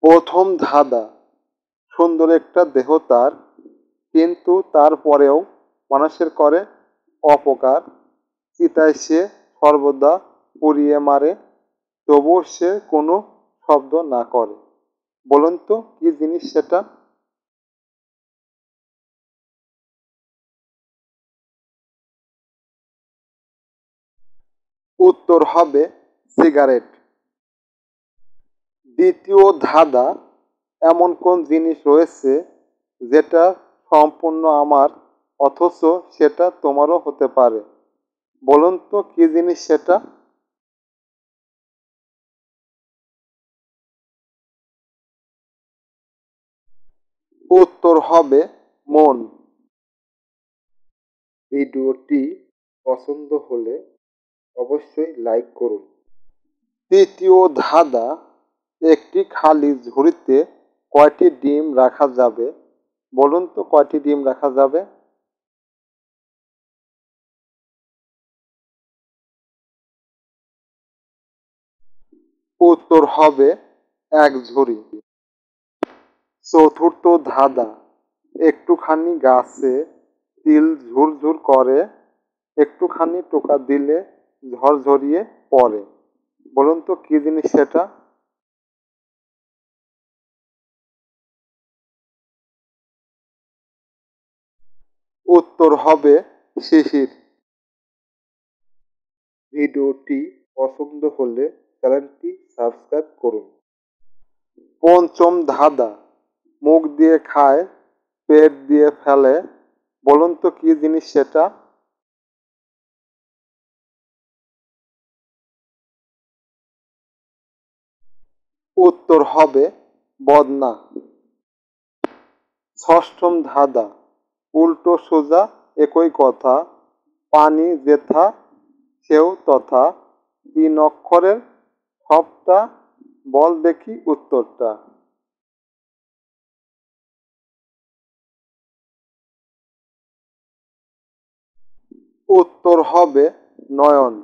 প্রথম ধাঁধা। সুন্দর একটা দেহ তার, কিন্তু তারপরেও মানুষের করে অপকার। চিতায় সে সর্বদা পুড়িয়ে মারে, তবুও সে কোনো শব্দ না করে। বলুন তো কি জিনিস সেটা? উত্তর হবে সিগারেট। দ্বিতীয় ধাঁধা। এমন কোন জিনিস রয়েছে যেটা সম্পূর্ণ আমার, অথচ সেটা তোমারও হতে পারে? বলুন তো কি জিনিস সেটা? উত্তর হবে মন। ভিডিওটি পছন্দ হলে অবশ্যই লাইক করুন। তৃতীয় ধাঁধা। একটি খালি ঝুড়িতে কয়টি ডিম রাখা যাবে? বলুন তো কয়টি ডিম রাখা যাবে? উত্তর হবে এক ঝুড়ি। চতুর্থ ধাঁধা। একটুখানি গাছে তিল ঝুরঝুর করে, একটুখানি টোকা দিলে ঝরঝরিয়ে পড়ে। বলুন তো কি জিনিস সেটা? উত্তর হবে শিশির। ভিডিওটি পছন্দ হলে চ্যানেলটি সাবস্ক্রাইব করুন। পঞ্চম ধাঁধা। মুখ দিয়ে খায়, পেট দিয়ে ফেলে। বলুন তো কি জিনিস সেটা? উত্তর হবে বদনা। ষষ্ঠম ধাঁধা। উল্টো সোজা একই কথা, পানি যেথা সেও তথা, তিন অক্ষরের সবটা, বল দেখি উত্তরটা। উত্তর হবে নয়ন।